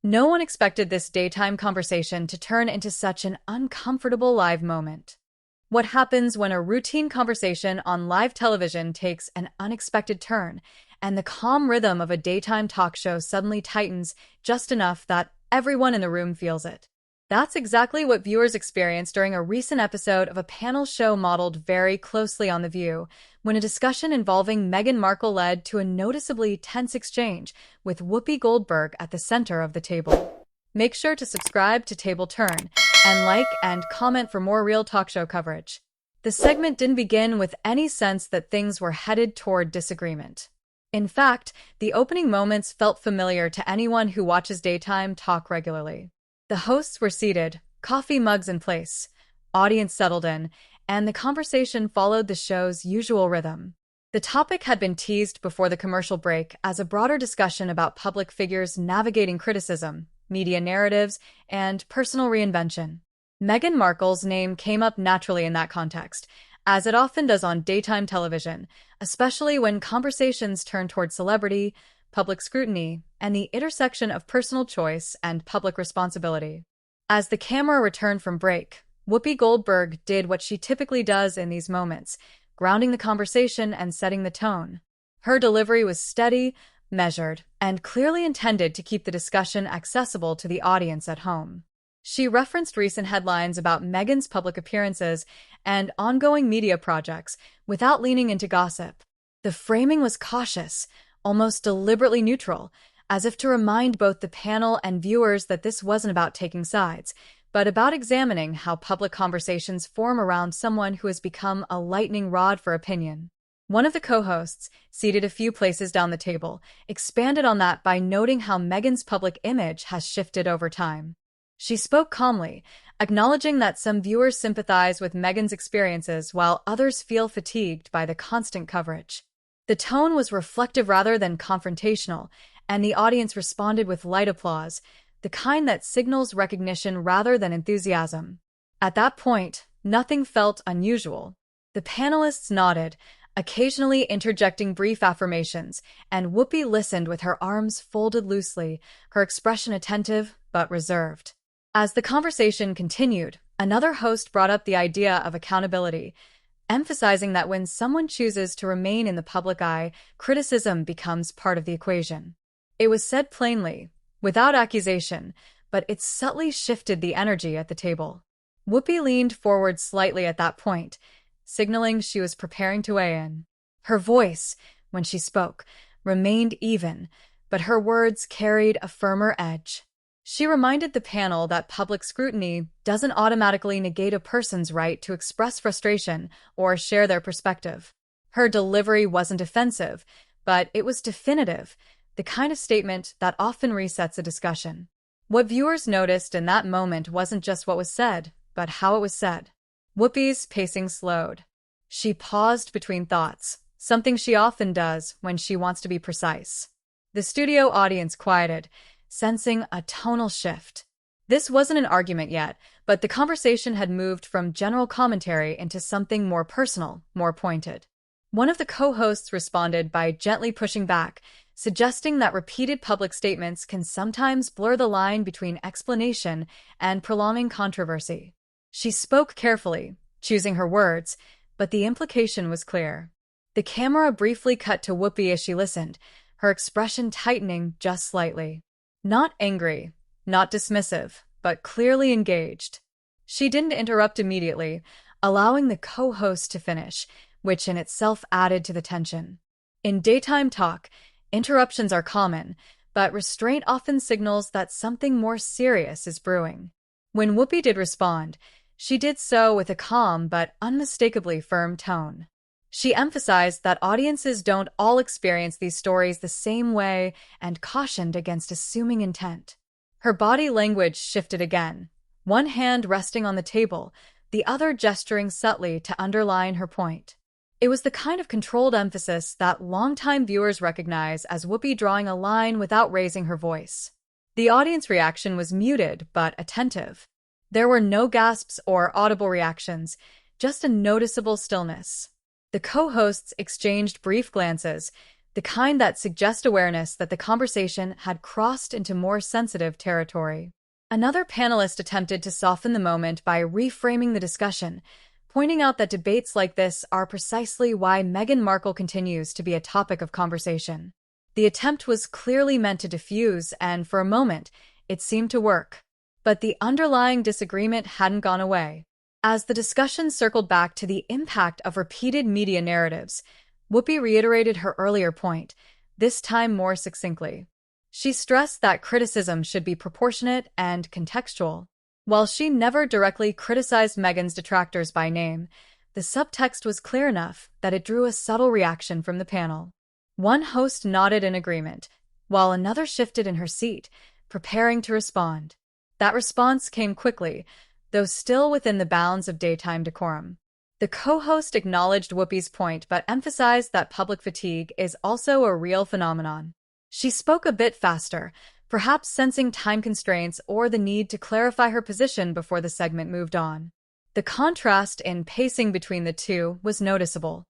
No one expected this daytime conversation to turn into such an uncomfortable live moment. What happens when a routine conversation on live television takes an unexpected turn, and the calm rhythm of a daytime talk show suddenly tightens just enough that everyone in the room feels it? That's exactly what viewers experienced during a recent episode of a panel show modeled very closely on The View, when a discussion involving Meghan Markle led to a noticeably tense exchange, with Whoopi Goldberg at the center of the table. Make sure to subscribe to Table Turn and like and comment for more real talk show coverage. The segment didn't begin with any sense that things were headed toward disagreement. In fact, the opening moments felt familiar to anyone who watches daytime talk regularly. The hosts were seated, coffee mugs in place, audience settled in, and the conversation followed the show's usual rhythm. The topic had been teased before the commercial break as a broader discussion about public figures navigating criticism, media narratives, and personal reinvention. Meghan Markle's name came up naturally in that context, as it often does on daytime television, especially when conversations turn toward celebrity, public scrutiny, and the intersection of personal choice and public responsibility. As the camera returned from break, Whoopi Goldberg did what she typically does in these moments, grounding the conversation and setting the tone. Her delivery was steady, measured, and clearly intended to keep the discussion accessible to the audience at home. She referenced recent headlines about Meghan's public appearances and ongoing media projects without leaning into gossip. The framing was cautious, almost deliberately neutral, as if to remind both the panel and viewers that this wasn't about taking sides, but about examining how public conversations form around someone who has become a lightning rod for opinion. One of the co-hosts, seated a few places down the table, expanded on that by noting how Meghan's public image has shifted over time. She spoke calmly, acknowledging that some viewers sympathize with Meghan's experiences while others feel fatigued by the constant coverage. The tone was reflective rather than confrontational, and the audience responded with light applause, the kind that signals recognition rather than enthusiasm. At that point, nothing felt unusual. The panelists nodded, occasionally interjecting brief affirmations, and Whoopi listened with her arms folded loosely, her expression attentive but reserved. As the conversation continued, another host brought up the idea of accountability, emphasizing that when someone chooses to remain in the public eye, criticism becomes part of the equation. It was said plainly, without accusation, but it subtly shifted the energy at the table. Whoopi leaned forward slightly at that point, signaling she was preparing to weigh in. Her voice, when she spoke, remained even, but her words carried a firmer edge. She reminded the panel that public scrutiny doesn't automatically negate a person's right to express frustration or share their perspective. Her delivery wasn't offensive, but it was definitive, the kind of statement that often resets a discussion. What viewers noticed in that moment wasn't just what was said, but how it was said. Whoopi's pacing slowed. She paused between thoughts, something she often does when she wants to be precise. The studio audience quieted, sensing a tonal shift. This wasn't an argument yet, but the conversation had moved from general commentary into something more personal, more pointed. One of the co-hosts responded by gently pushing back, suggesting that repeated public statements can sometimes blur the line between explanation and prolonging controversy. She spoke carefully, choosing her words, but the implication was clear. The camera briefly cut to Whoopi as she listened, her expression tightening just slightly. Not angry, not dismissive, but clearly engaged. She didn't interrupt immediately, allowing the co-host to finish, which in itself added to the tension. In daytime talk, interruptions are common, but restraint often signals that something more serious is brewing. When Whoopi did respond, she did so with a calm but unmistakably firm tone. She emphasized that audiences don't all experience these stories the same way and cautioned against assuming intent. Her body language shifted again, one hand resting on the table, the other gesturing subtly to underline her point. It was the kind of controlled emphasis that longtime viewers recognize as Whoopi drawing a line without raising her voice. The audience reaction was muted but attentive. There were no gasps or audible reactions, just a noticeable stillness. The co-hosts exchanged brief glances, the kind that suggest awareness that the conversation had crossed into more sensitive territory. Another panelist attempted to soften the moment by reframing the discussion, pointing out that debates like this are precisely why Meghan Markle continues to be a topic of conversation. The attempt was clearly meant to diffuse, and for a moment, it seemed to work. But the underlying disagreement hadn't gone away. As the discussion circled back to the impact of repeated media narratives, Whoopi reiterated her earlier point, this time more succinctly. She stressed that criticism should be proportionate and contextual. While she never directly criticized Meghan's detractors by name, the subtext was clear enough that it drew a subtle reaction from the panel. One host nodded in agreement, while another shifted in her seat, preparing to respond. That response came quickly, though still within the bounds of daytime decorum. The co-host acknowledged Whoopi's point but emphasized that public fatigue is also a real phenomenon. She spoke a bit faster, perhaps sensing time constraints or the need to clarify her position before the segment moved on. The contrast in pacing between the two was noticeable.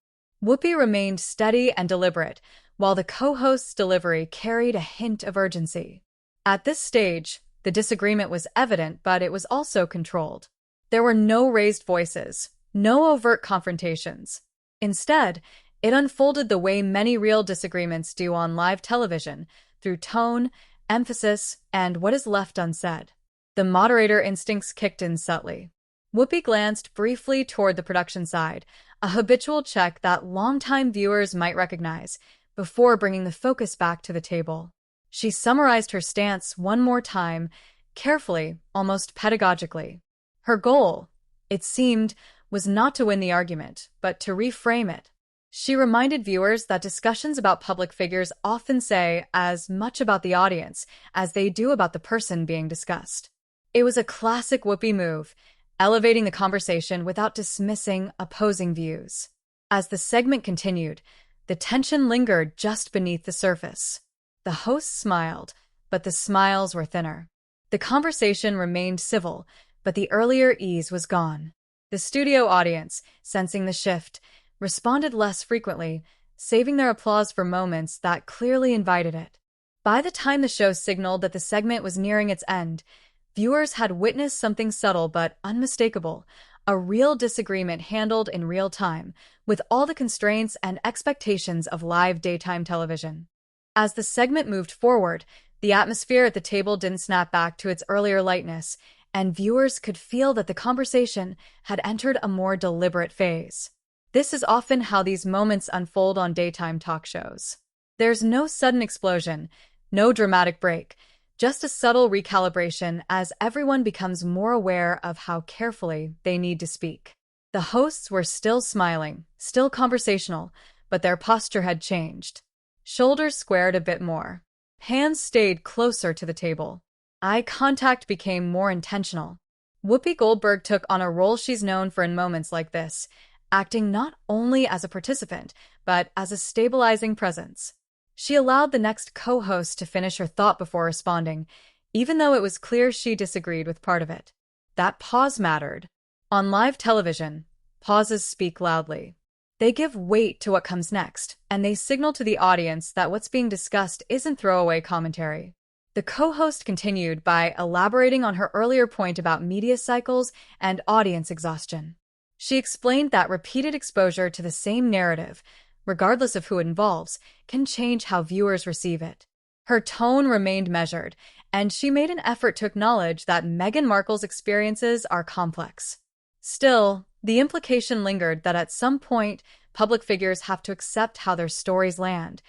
Whoopi remained steady and deliberate, while the co-host's delivery carried a hint of urgency. At this stage, the disagreement was evident, but it was also controlled. There were no raised voices, no overt confrontations. Instead, it unfolded the way many real disagreements do on live television, through tone, emphasis, and what is left unsaid. The moderator instincts kicked in subtly. Whoopi glanced briefly toward the production side, a habitual check that longtime viewers might recognize, before bringing the focus back to the table. She summarized her stance one more time, carefully, almost pedagogically. Her goal, it seemed, was not to win the argument, but to reframe it. She reminded viewers that discussions about public figures often say as much about the audience as they do about the person being discussed. It was a classic Whoopi move, elevating the conversation without dismissing opposing views. As the segment continued, the tension lingered just beneath the surface. The host smiled, but the smiles were thinner. The conversation remained civil, but the earlier ease was gone. The studio audience, sensing the shift, responded less frequently, saving their applause for moments that clearly invited it. By the time the show signaled that the segment was nearing its end, viewers had witnessed something subtle but unmistakable, a real disagreement handled in real time, with all the constraints and expectations of live daytime television. As the segment moved forward, the atmosphere at the table didn't snap back to its earlier lightness, and viewers could feel that the conversation had entered a more deliberate phase. This is often how these moments unfold on daytime talk shows. There's no sudden explosion, no dramatic break, just a subtle recalibration as everyone becomes more aware of how carefully they need to speak. The hosts were still smiling, still conversational, but their posture had changed. Shoulders squared a bit more. Hands stayed closer to the table. Eye contact became more intentional. Whoopi Goldberg took on a role she's known for in moments like this, acting not only as a participant, but as a stabilizing presence. She allowed the next co-host to finish her thought before responding, even though it was clear she disagreed with part of it. That pause mattered. On live television, pauses speak loudly. They give weight to what comes next, and they signal to the audience that what's being discussed isn't throwaway commentary. The co-host continued by elaborating on her earlier point about media cycles and audience exhaustion. She explained that repeated exposure to the same narrative, regardless of who it involves, can change how viewers receive it. Her tone remained measured, and she made an effort to acknowledge that Meghan Markle's experiences are complex. Still, the implication lingered that at some point, public figures have to accept how their stories land,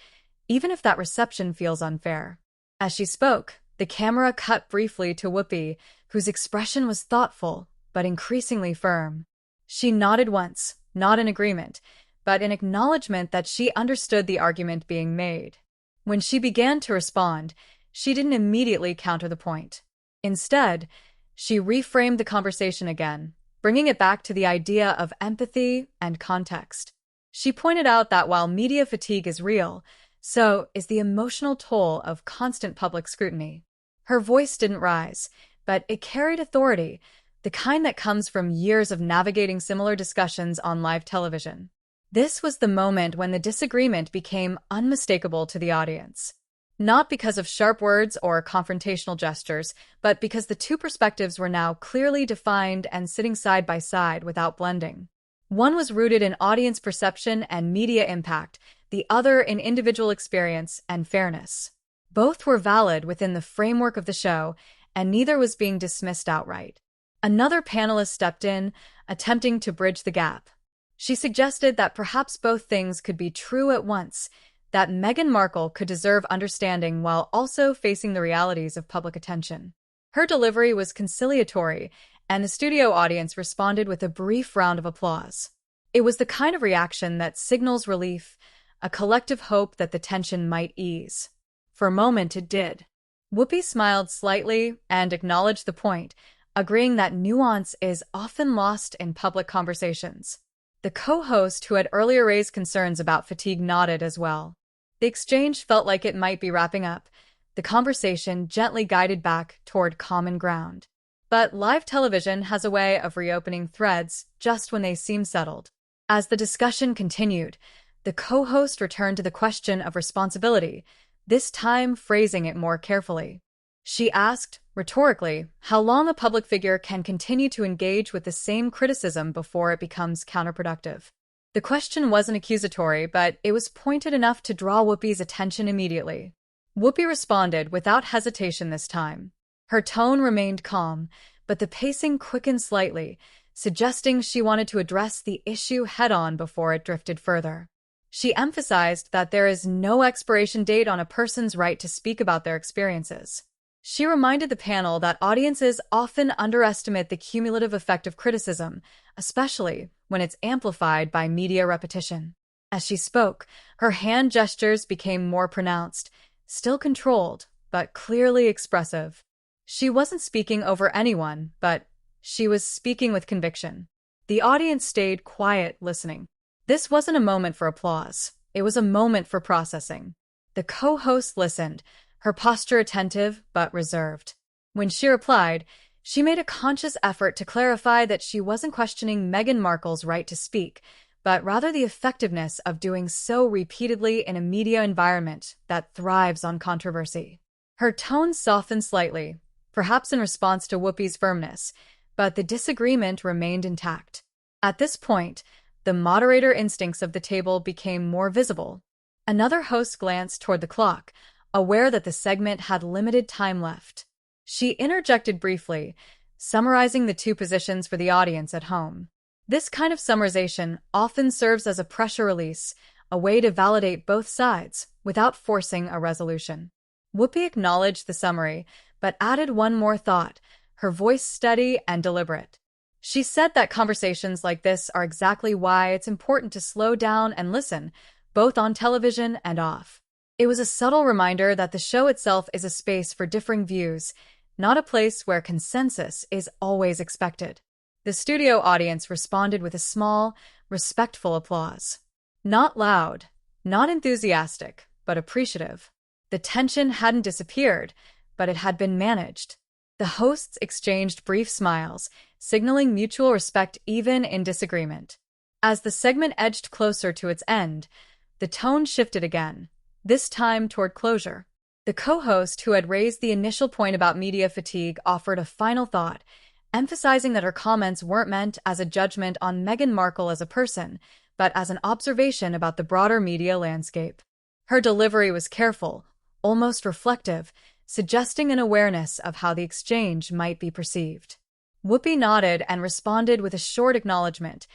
even if that reception feels unfair. As she spoke, the camera cut briefly to Whoopi, whose expression was thoughtful, but increasingly firm. She nodded once, not in agreement, but in acknowledgement that she understood the argument being made. When she began to respond, she didn't immediately counter the point. Instead, she reframed the conversation again, bringing it back to the idea of empathy and context. She pointed out that while media fatigue is real, so is the emotional toll of constant public scrutiny. Her voice didn't rise, but it carried authority, the kind that comes from years of navigating similar discussions on live television. This was the moment when the disagreement became unmistakable to the audience. Not because of sharp words or confrontational gestures, but because the two perspectives were now clearly defined and sitting side by side without blending. One was rooted in audience perception and media impact, the other in individual experience and fairness. Both were valid within the framework of the show, and neither was being dismissed outright. Another panelist stepped in, attempting to bridge the gap. She suggested that perhaps both things could be true at once, that Meghan Markle could deserve understanding while also facing the realities of public attention. Her delivery was conciliatory, and the studio audience responded with a brief round of applause. It was the kind of reaction that signals relief, a collective hope that the tension might ease. For a moment, it did. Whoopi smiled slightly and acknowledged the point, agreeing that nuance is often lost in public conversations. The co-host, who had earlier raised concerns about fatigue, nodded as well. The exchange felt like it might be wrapping up, the conversation gently guided back toward common ground. But live television has a way of reopening threads just when they seem settled. As the discussion continued, the co-host returned to the question of responsibility, this time phrasing it more carefully. She asked, rhetorically, how long a public figure can continue to engage with the same criticism before it becomes counterproductive. The question wasn't accusatory, but it was pointed enough to draw Whoopi's attention immediately. Whoopi responded without hesitation this time. Her tone remained calm, but the pacing quickened slightly, suggesting she wanted to address the issue head-on before it drifted further. She emphasized that there is no expiration date on a person's right to speak about their experiences. She reminded the panel that audiences often underestimate the cumulative effect of criticism, especially when it's amplified by media repetition. As she spoke, her hand gestures became more pronounced, still controlled, but clearly expressive. She wasn't speaking over anyone, but she was speaking with conviction. The audience stayed quiet, listening. This wasn't a moment for applause. It was a moment for processing. The co-host listened, her posture attentive but reserved. When she replied, she made a conscious effort to clarify that she wasn't questioning Meghan Markle's right to speak, but rather the effectiveness of doing so repeatedly in a media environment that thrives on controversy. Her tone softened slightly, perhaps in response to Whoopi's firmness, but the disagreement remained intact. At this point, the moderator instincts of the table became more visible. Another host glanced toward the clock, aware that the segment had limited time left. She interjected briefly, summarizing the two positions for the audience at home. This kind of summarization often serves as a pressure release, a way to validate both sides without forcing a resolution. Whoopi acknowledged the summary, but added one more thought, her voice steady and deliberate. She said that conversations like this are exactly why it's important to slow down and listen, both on television and off. It was a subtle reminder that the show itself is a space for differing views, not a place where consensus is always expected. The studio audience responded with a small, respectful applause. Not loud, not enthusiastic, but appreciative. The tension hadn't disappeared, but it had been managed. The hosts exchanged brief smiles, signaling mutual respect even in disagreement. As the segment edged closer to its end, the tone shifted again, this time toward closure. The co-host, who had raised the initial point about media fatigue, offered a final thought, emphasizing that her comments weren't meant as a judgment on Meghan Markle as a person, but as an observation about the broader media landscape. Her delivery was careful, almost reflective, suggesting an awareness of how the exchange might be perceived. Whoopi nodded and responded with a short acknowledgement,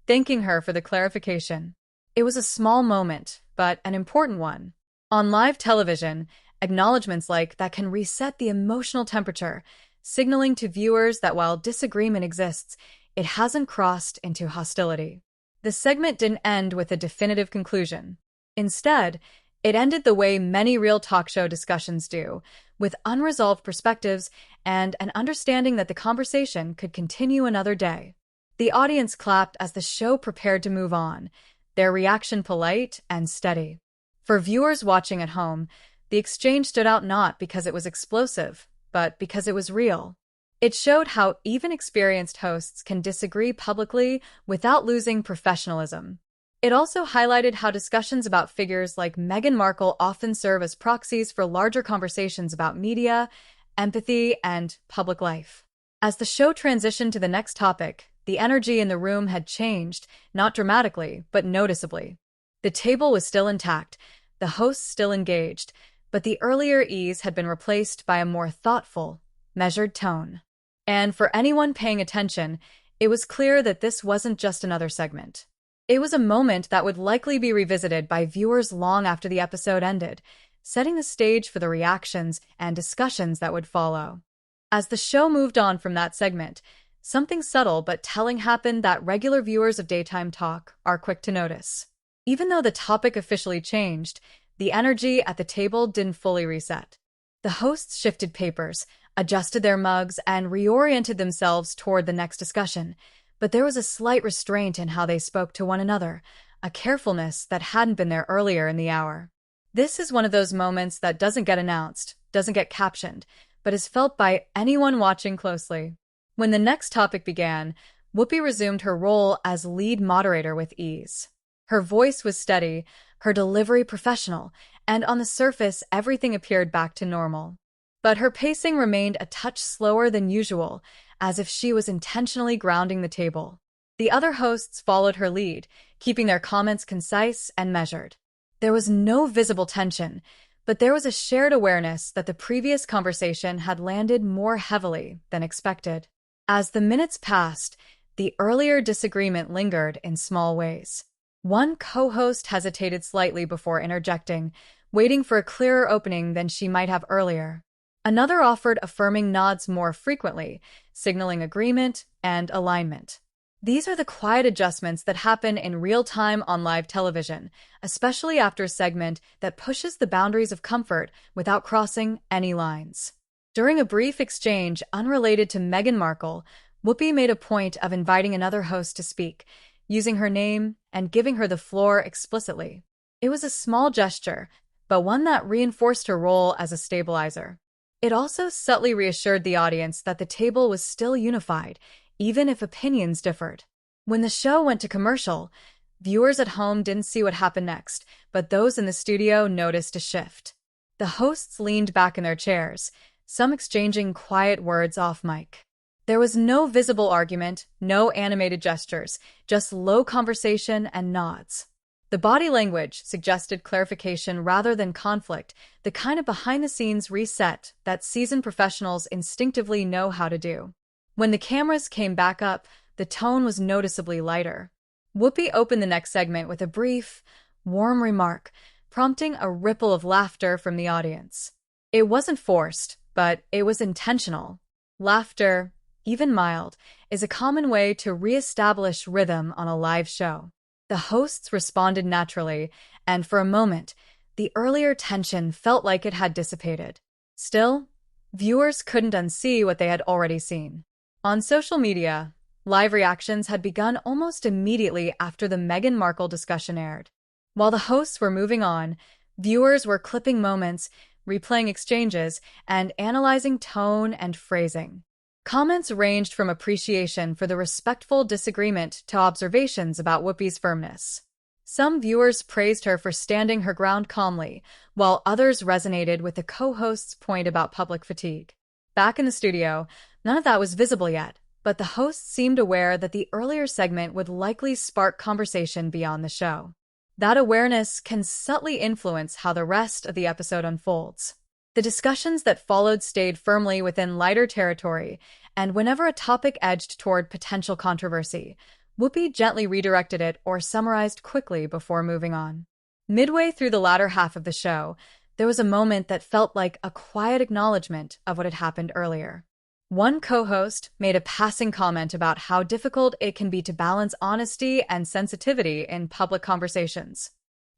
thanking her for the clarification. It was a small moment, but an important one. On live television, acknowledgments like that can reset the emotional temperature, signaling to viewers that while disagreement exists, it hasn't crossed into hostility. The segment didn't end with a definitive conclusion. Instead, it ended the way many real talk show discussions do, with unresolved perspectives and an understanding that the conversation could continue another day. The audience clapped as the show prepared to move on, their reaction polite and steady. For viewers watching at home, the exchange stood out not because it was explosive, but because it was real. It showed how even experienced hosts can disagree publicly without losing professionalism. It also highlighted how discussions about figures like Meghan Markle often serve as proxies for larger conversations about media, empathy, and public life. As the show transitioned to the next topic, the energy in the room had changed, not dramatically, but noticeably. The table was still intact, the hosts still engaged, but the earlier ease had been replaced by a more thoughtful, measured tone. And for anyone paying attention, it was clear that this wasn't just another segment. It was a moment that would likely be revisited by viewers long after the episode ended, setting the stage for the reactions and discussions that would follow. As the show moved on from that segment, something subtle but telling happened that regular viewers of daytime talk are quick to notice. Even though the topic officially changed, the energy at the table didn't fully reset. The hosts shifted papers, adjusted their mugs, and reoriented themselves toward the next discussion, but there was a slight restraint in how they spoke to one another, a carefulness that hadn't been there earlier in the hour. This is one of those moments that doesn't get announced, doesn't get captioned, but is felt by anyone watching closely. When the next topic began, Whoopi resumed her role as lead moderator with ease. Her voice was steady, her delivery professional, and on the surface, everything appeared back to normal. But her pacing remained a touch slower than usual, as if she was intentionally grounding the table. The other hosts followed her lead, keeping their comments concise and measured. There was no visible tension, but there was a shared awareness that the previous conversation had landed more heavily than expected. As the minutes passed, the earlier disagreement lingered in small ways. One co-host hesitated slightly before interjecting, waiting for a clearer opening than she might have earlier. Another offered affirming nods more frequently, signaling agreement and alignment. These are the quiet adjustments that happen in real time on live television, especially after a segment that pushes the boundaries of comfort without crossing any lines. During a brief exchange unrelated to Meghan Markle, Whoopi made a point of inviting another host to speak, using her name and giving her the floor explicitly. It was a small gesture, but one that reinforced her role as a stabilizer. It also subtly reassured the audience that the table was still unified, even if opinions differed. When the show went to commercial, viewers at home didn't see what happened next, but those in the studio noticed a shift. The hosts leaned back in their chairs, some exchanging quiet words off mic. There was no visible argument, no animated gestures, just low conversation and nods. The body language suggested clarification rather than conflict, the kind of behind-the-scenes reset that seasoned professionals instinctively know how to do. When the cameras came back up, the tone was noticeably lighter. Whoopi opened the next segment with a brief, warm remark, prompting a ripple of laughter from the audience. It wasn't forced, but it was intentional. Laughter, even mild, is a common way to reestablish rhythm on a live show. The hosts responded naturally, and for a moment, the earlier tension felt like it had dissipated. Still, viewers couldn't unsee what they had already seen. On social media, live reactions had begun almost immediately after the Meghan Markle discussion aired. While the hosts were moving on, viewers were clipping moments, replaying exchanges, and analyzing tone and phrasing. Comments ranged from appreciation for the respectful disagreement to observations about Whoopi's firmness. Some viewers praised her for standing her ground calmly, while others resonated with the co-host's point about public fatigue. Back in the studio, none of that was visible yet, but the hosts seemed aware that the earlier segment would likely spark conversation beyond the show. That awareness can subtly influence how the rest of the episode unfolds. The discussions that followed stayed firmly within lighter territory, and whenever a topic edged toward potential controversy, Whoopi gently redirected it or summarized quickly before moving on. Midway through the latter half of the show, there was a moment that felt like a quiet acknowledgement of what had happened earlier. One co-host made a passing comment about how difficult it can be to balance honesty and sensitivity in public conversations.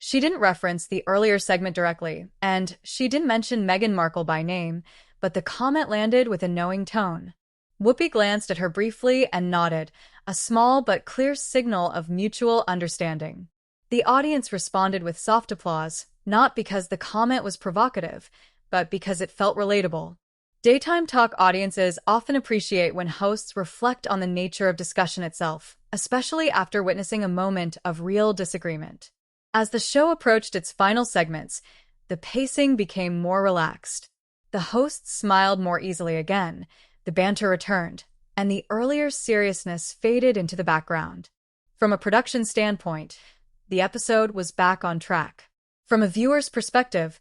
She didn't reference the earlier segment directly, and she didn't mention Meghan Markle by name, but the comment landed with a knowing tone. Whoopi glanced at her briefly and nodded, a small but clear signal of mutual understanding. The audience responded with soft applause, not because the comment was provocative, but because it felt relatable. Daytime talk audiences often appreciate when hosts reflect on the nature of discussion itself, especially after witnessing a moment of real disagreement. As the show approached its final segments, the pacing became more relaxed. The hosts smiled more easily again, the banter returned, and the earlier seriousness faded into the background. From a production standpoint, the episode was back on track. From a viewer's perspective,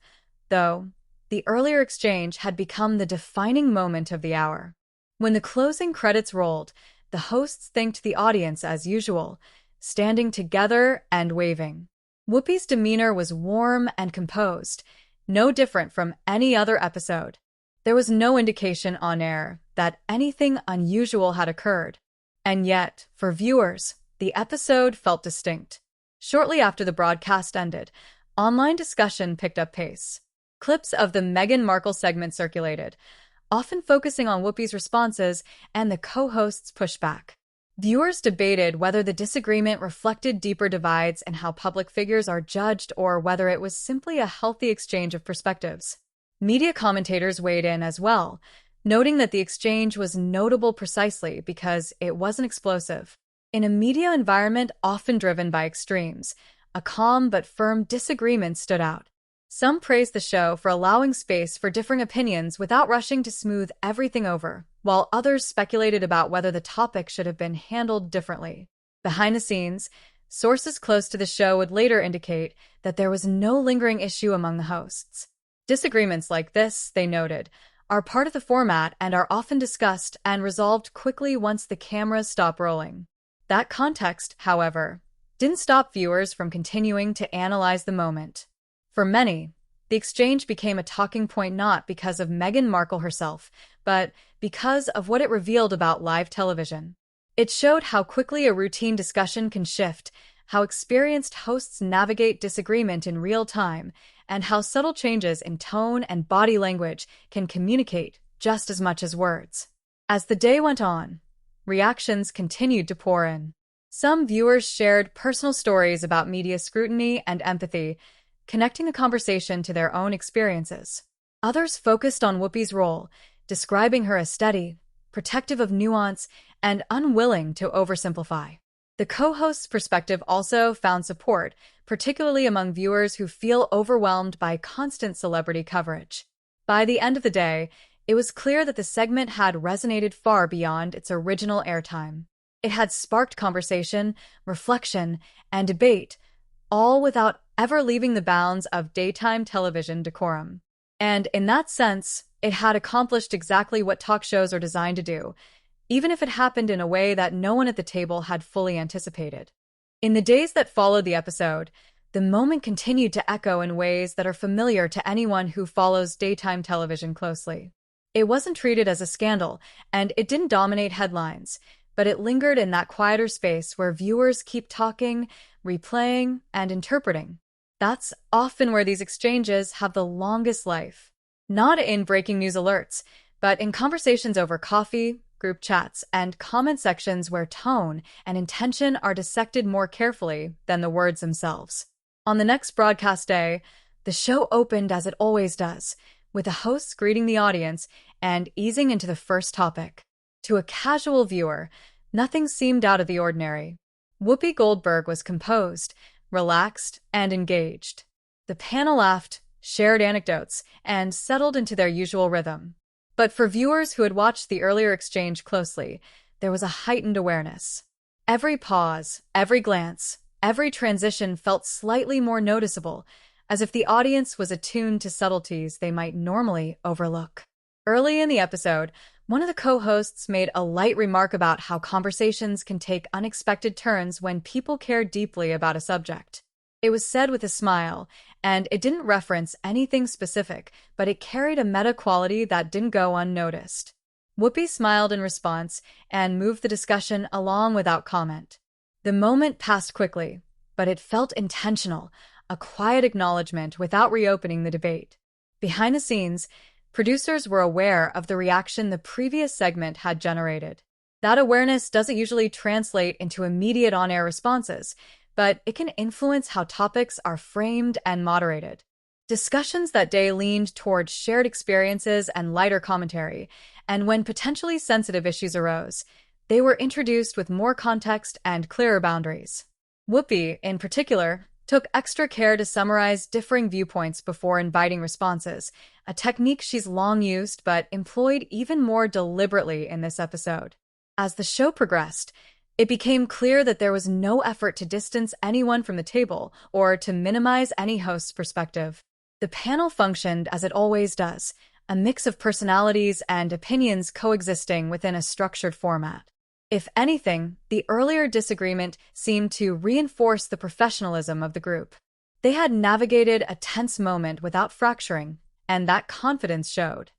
though, the earlier exchange had become the defining moment of the hour. When the closing credits rolled, the hosts thanked the audience as usual, standing together and waving. Whoopi's demeanor was warm and composed, no different from any other episode. There was no indication on air that anything unusual had occurred. And yet, for viewers, the episode felt distinct. Shortly after the broadcast ended, online discussion picked up pace. Clips of the Meghan Markle segment circulated, often focusing on Whoopi's responses and the co-hosts' pushback. Viewers debated whether the disagreement reflected deeper divides in how public figures are judged or whether it was simply a healthy exchange of perspectives. Media commentators weighed in as well, noting that the exchange was notable precisely because it wasn't explosive. In a media environment often driven by extremes, a calm but firm disagreement stood out. Some praised the show for allowing space for differing opinions without rushing to smooth everything over, while others speculated about whether the topic should have been handled differently. Behind the scenes, sources close to the show would later indicate that there was no lingering issue among the hosts. Disagreements like this, they noted, are part of the format and are often discussed and resolved quickly once the cameras stop rolling. That context, however, didn't stop viewers from continuing to analyze the moment. For many, the exchange became a talking point not because of Meghan Markle herself, but because of what it revealed about live television. It showed how quickly a routine discussion can shift, how experienced hosts navigate disagreement in real time, and how subtle changes in tone and body language can communicate just as much as words. As the day went on, reactions continued to pour in. Some viewers shared personal stories about media scrutiny and empathy, connecting the conversation to their own experiences. Others focused on Whoopi's role, describing her as steady, protective of nuance, and unwilling to oversimplify. The co-host's perspective also found support, particularly among viewers who feel overwhelmed by constant celebrity coverage. By the end of the day, it was clear that the segment had resonated far beyond its original airtime. It had sparked conversation, reflection, and debate, all without ever leaving the bounds of daytime television decorum. And in that sense, it had accomplished exactly what talk shows are designed to do, even if it happened in a way that no one at the table had fully anticipated. In the days that followed the episode, the moment continued to echo in ways that are familiar to anyone who follows daytime television closely. It wasn't treated as a scandal, and it didn't dominate headlines, but it lingered in that quieter space where viewers keep talking, replaying, and interpreting. That's often where these exchanges have the longest life. Not in breaking news alerts, but in conversations over coffee, group chats, and comment sections where tone and intention are dissected more carefully than the words themselves. On the next broadcast day, the show opened as it always does, with the hosts greeting the audience and easing into the first topic. To a casual viewer, nothing seemed out of the ordinary. Whoopi Goldberg was composed, relaxed, and engaged. The panel laughed, shared anecdotes, and settled into their usual rhythm. But for viewers who had watched the earlier exchange closely, there was a heightened awareness. Every pause, every glance, every transition felt slightly more noticeable, as if the audience was attuned to subtleties they might normally overlook. Early in the episode, one of the co-hosts made a light remark about how conversations can take unexpected turns when people care deeply about a subject. It was said with a smile, and it didn't reference anything specific, but it carried a meta quality that didn't go unnoticed. Whoopi smiled in response and moved the discussion along without comment. The moment passed quickly, but it felt intentional, a quiet acknowledgement without reopening the debate. Behind the scenes, producers were aware of the reaction the previous segment had generated. That awareness doesn't usually translate into immediate on-air responses, but it can influence how topics are framed and moderated. Discussions that day leaned toward shared experiences and lighter commentary, and when potentially sensitive issues arose, They were introduced with more context and clearer boundaries. Whoopi, in particular, took extra care to summarize differing viewpoints before inviting responses, a technique she's long used but employed even more deliberately in this episode. As the show progressed, it became clear that there was no effort to distance anyone from the table or to minimize any host's perspective. The panel functioned as it always does, a mix of personalities and opinions coexisting within a structured format. If anything, the earlier disagreement seemed to reinforce the professionalism of the group. They had navigated a tense moment without fracturing, and that confidence showed.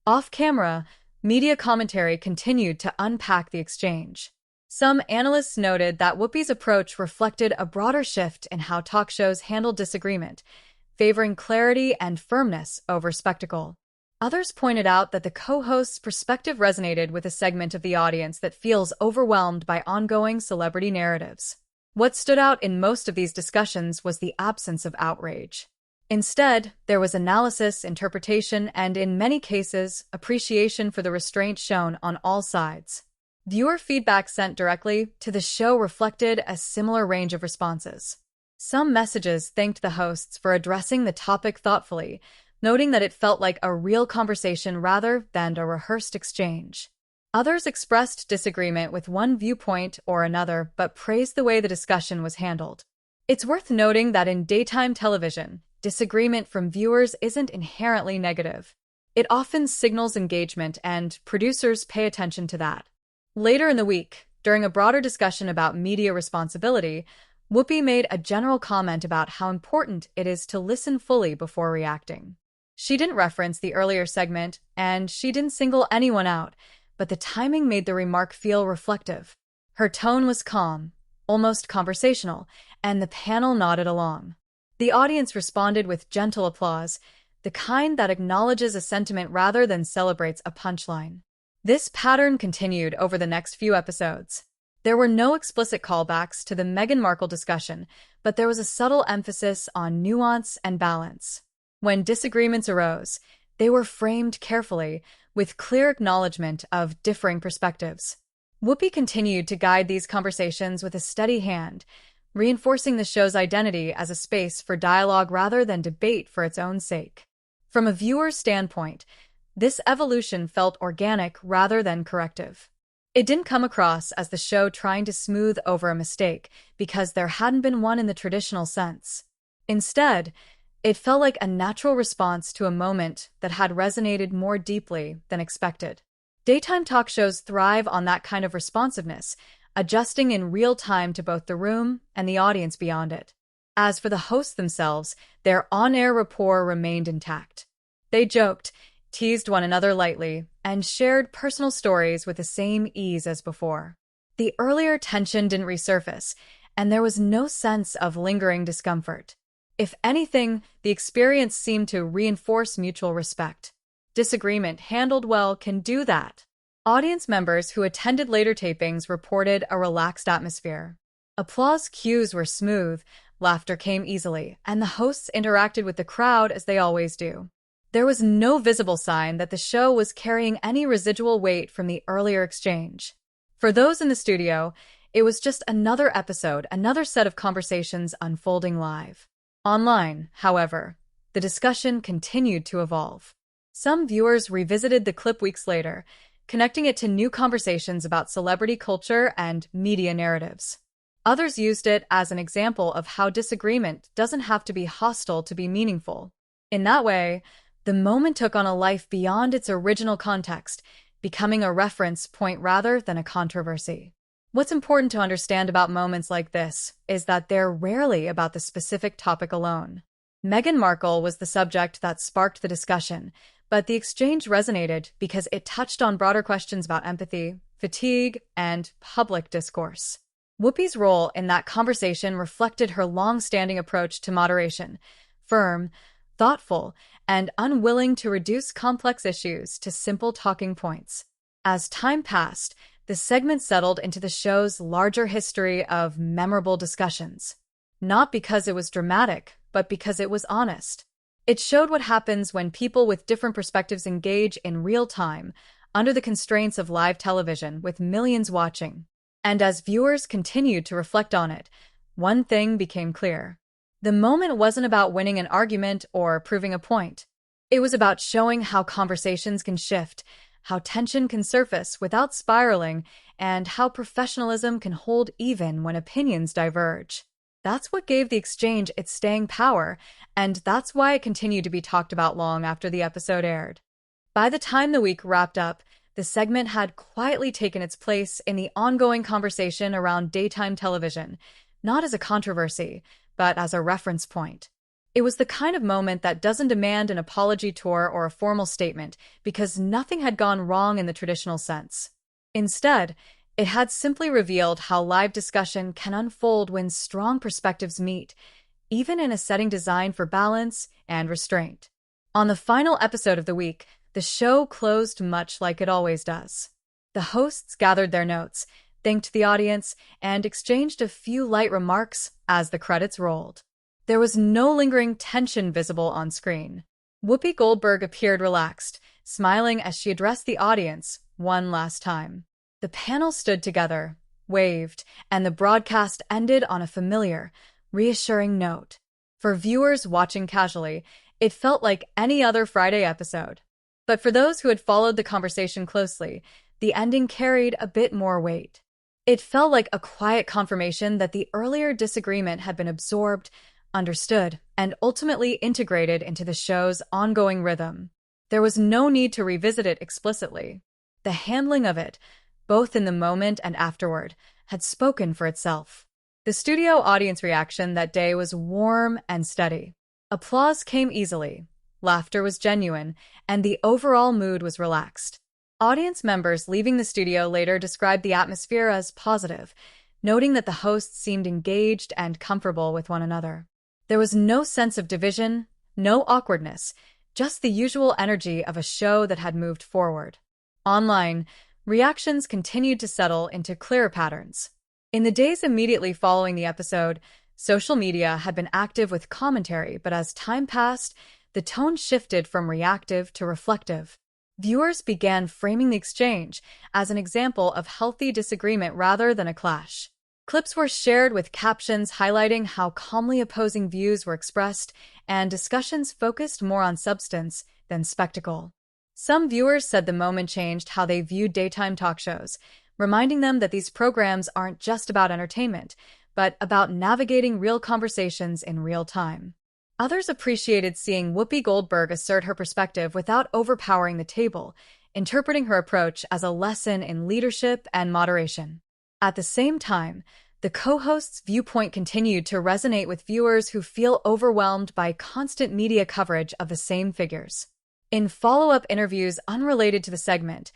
Off-camera, media commentary continued to unpack the exchange. Some analysts noted that Whoopi's approach reflected a broader shift in how talk shows handle disagreement, favoring clarity and firmness over spectacle. Others pointed out that the co-host's perspective resonated with a segment of the audience that feels overwhelmed by ongoing celebrity narratives. What stood out in most of these discussions was the absence of outrage. Instead, there was analysis, interpretation, and in many cases, appreciation for the restraint shown on all sides. Viewer feedback sent directly to the show reflected a similar range of responses. Some messages thanked the hosts for addressing the topic thoughtfully, noting that it felt like a real conversation rather than a rehearsed exchange. Others expressed disagreement with one viewpoint or another, but praised the way the discussion was handled. It's worth noting that in daytime television, disagreement from viewers isn't inherently negative. It often signals engagement, and producers pay attention to that. Later in the week, during a broader discussion about media responsibility, Whoopi made a general comment about how important it is to listen fully before reacting. She didn't reference the earlier segment, and she didn't single anyone out, but the timing made the remark feel reflective. Her tone was calm, almost conversational, and the panel nodded along. The audience responded with gentle applause, the kind that acknowledges a sentiment rather than celebrates a punchline. This pattern continued over the next few episodes. There were no explicit callbacks to the Meghan Markle discussion, but there was a subtle emphasis on nuance and balance. When disagreements arose, they were framed carefully, with clear acknowledgement of differing perspectives. Whoopi continued to guide these conversations with a steady hand, reinforcing the show's identity as a space for dialogue rather than debate for its own sake. From a viewer's standpoint, this evolution felt organic rather than corrective. It didn't come across as the show trying to smooth over a mistake because there hadn't been one in the traditional sense. Instead, it felt like a natural response to a moment that had resonated more deeply than expected. Daytime talk shows thrive on that kind of responsiveness, adjusting in real time to both the room and the audience beyond it. As for the hosts themselves, their on-air rapport remained intact. They joked, teased one another lightly, and shared personal stories with the same ease as before. The earlier tension didn't resurface, and there was no sense of lingering discomfort. If anything, the experience seemed to reinforce mutual respect. Disagreement handled well can do that. Audience members who attended later tapings reported a relaxed atmosphere. Applause cues were smooth, laughter came easily, and the hosts interacted with the crowd as they always do. There was no visible sign that the show was carrying any residual weight from the earlier exchange. For those in the studio, it was just another episode, another set of conversations unfolding live. Online, however, the discussion continued to evolve. Some viewers revisited the clip weeks later, connecting it to new conversations about celebrity culture and media narratives. Others used it as an example of how disagreement doesn't have to be hostile to be meaningful. In that way, the moment took on a life beyond its original context, becoming a reference point rather than a controversy. What's important to understand about moments like this is that they're rarely about the specific topic alone. Meghan Markle was the subject that sparked the discussion, but the exchange resonated because it touched on broader questions about empathy, fatigue, and public discourse. Whoopi's role in that conversation reflected her long-standing approach to moderation, firm, thoughtful, and unwilling to reduce complex issues to simple talking points. As time passed, the segment settled into the show's larger history of memorable discussions. Not because it was dramatic, but because it was honest. It showed what happens when people with different perspectives engage in real time, under the constraints of live television with millions watching. And as viewers continued to reflect on it, one thing became clear. The moment wasn't about winning an argument or proving a point. It was about showing how conversations can shift, how tension can surface without spiraling, and how professionalism can hold even when opinions diverge. That's what gave the exchange its staying power, and that's why it continued to be talked about long after the episode aired. By the time the week wrapped up, the segment had quietly taken its place in the ongoing conversation around daytime television, not as a controversy, but as a reference point. It was the kind of moment that doesn't demand an apology tour or a formal statement because nothing had gone wrong in the traditional sense. Instead, it had simply revealed how live discussion can unfold when strong perspectives meet, even in a setting designed for balance and restraint. On the final episode of the week, the show closed much like it always does. The hosts gathered their notes, thanked the audience, and exchanged a few light remarks as the credits rolled. There was no lingering tension visible on screen. Whoopi Goldberg appeared relaxed, smiling as she addressed the audience one last time. The panel stood together, waved, and the broadcast ended on a familiar, reassuring note. For viewers watching casually, it felt like any other Friday episode. But for those who had followed the conversation closely, the ending carried a bit more weight. It felt like a quiet confirmation that the earlier disagreement had been absorbed, understood, and ultimately integrated into the show's ongoing rhythm. There was no need to revisit it explicitly. The handling of it, both in the moment and afterward, had spoken for itself. The studio audience reaction that day was warm and steady. Applause came easily, laughter was genuine, and the overall mood was relaxed. Audience members leaving the studio later described the atmosphere as positive, noting that the hosts seemed engaged and comfortable with one another. There was no sense of division, no awkwardness, just the usual energy of a show that had moved forward. Online, reactions continued to settle into clearer patterns. In the days immediately following the episode, social media had been active with commentary, but as time passed, the tone shifted from reactive to reflective. Viewers began framing the exchange as an example of healthy disagreement rather than a clash. Clips were shared with captions highlighting how calmly opposing views were expressed, and discussions focused more on substance than spectacle. Some viewers said the moment changed how they viewed daytime talk shows, reminding them that these programs aren't just about entertainment, but about navigating real conversations in real time. Others appreciated seeing Whoopi Goldberg assert her perspective without overpowering the table, interpreting her approach as a lesson in leadership and moderation. At the same time, the co-host's viewpoint continued to resonate with viewers who feel overwhelmed by constant media coverage of the same figures. In follow-up interviews unrelated to the segment,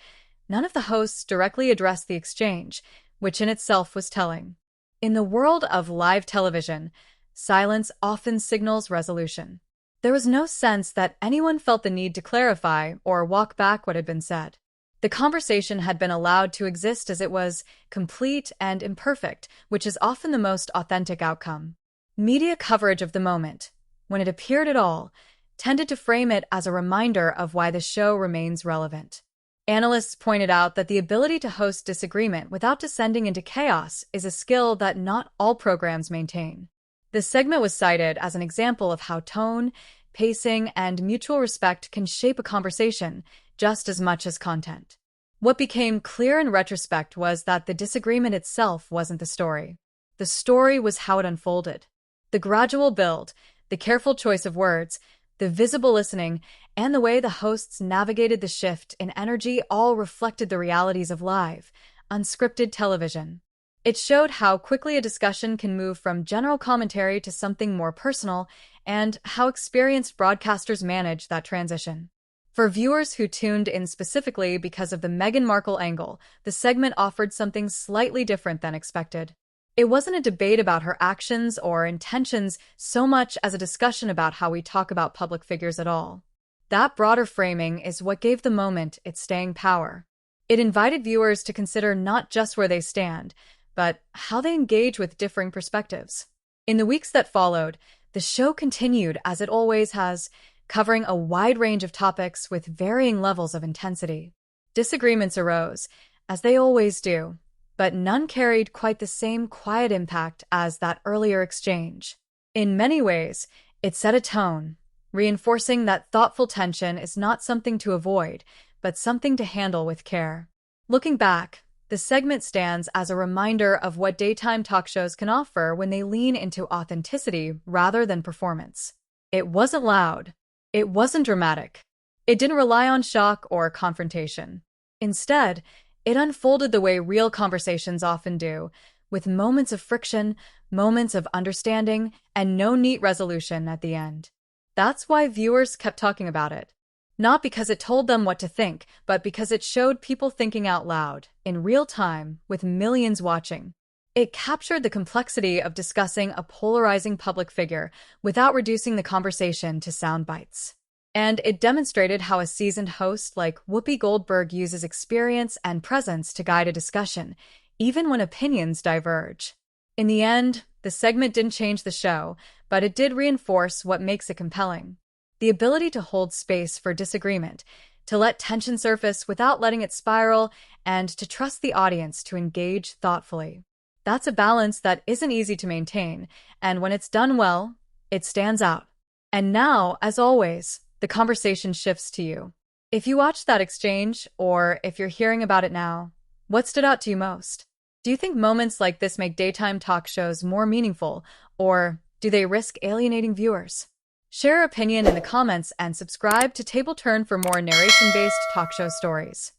none of the hosts directly addressed the exchange, which in itself was telling. In the world of live television, silence often signals resolution. There was no sense that anyone felt the need to clarify or walk back what had been said. The conversation had been allowed to exist as it was, complete and imperfect, which is often the most authentic outcome. Media coverage of the moment, when it appeared at all, tended to frame it as a reminder of why the show remains relevant. Analysts pointed out that the ability to host disagreement without descending into chaos is a skill that not all programs maintain. The segment was cited as an example of how tone, pacing, and mutual respect can shape a conversation just as much as content. What became clear in retrospect was that the disagreement itself wasn't the story. The story was how it unfolded. The gradual build, the careful choice of words, the visible listening, and the way the hosts navigated the shift in energy all reflected the realities of live, unscripted television. It showed how quickly a discussion can move from general commentary to something more personal, and how experienced broadcasters manage that transition. For viewers who tuned in specifically because of the Meghan Markle angle, the segment offered something slightly different than expected. It wasn't a debate about her actions or intentions so much as a discussion about how we talk about public figures at all. That broader framing is what gave the moment its staying power. It invited viewers to consider not just where they stand, but how they engage with differing perspectives. In the weeks that followed, the show continued as it always has, covering a wide range of topics with varying levels of intensity. Disagreements arose, as they always do, but none carried quite the same quiet impact as that earlier exchange. In many ways, it set a tone, reinforcing that thoughtful tension is not something to avoid, but something to handle with care. Looking back, the segment stands as a reminder of what daytime talk shows can offer when they lean into authenticity rather than performance. It wasn't loud. It wasn't dramatic. It didn't rely on shock or confrontation. Instead, it unfolded the way real conversations often do, with moments of friction, moments of understanding, and no neat resolution at the end. That's why viewers kept talking about it. Not because it told them what to think, but because it showed people thinking out loud, in real time, with millions watching. It captured the complexity of discussing a polarizing public figure without reducing the conversation to sound bites. And it demonstrated how a seasoned host like Whoopi Goldberg uses experience and presence to guide a discussion, even when opinions diverge. In the end, the segment didn't change the show, but it did reinforce what makes it compelling. The ability to hold space for disagreement, to let tension surface without letting it spiral, and to trust the audience to engage thoughtfully. That's a balance that isn't easy to maintain, and when it's done well, it stands out. And now, as always, the conversation shifts to you. If you watched that exchange, or if you're hearing about it now, what stood out to you most? Do you think moments like this make daytime talk shows more meaningful, or do they risk alienating viewers? Share your opinion in the comments and subscribe to Table Turn for more narration-based talk show stories.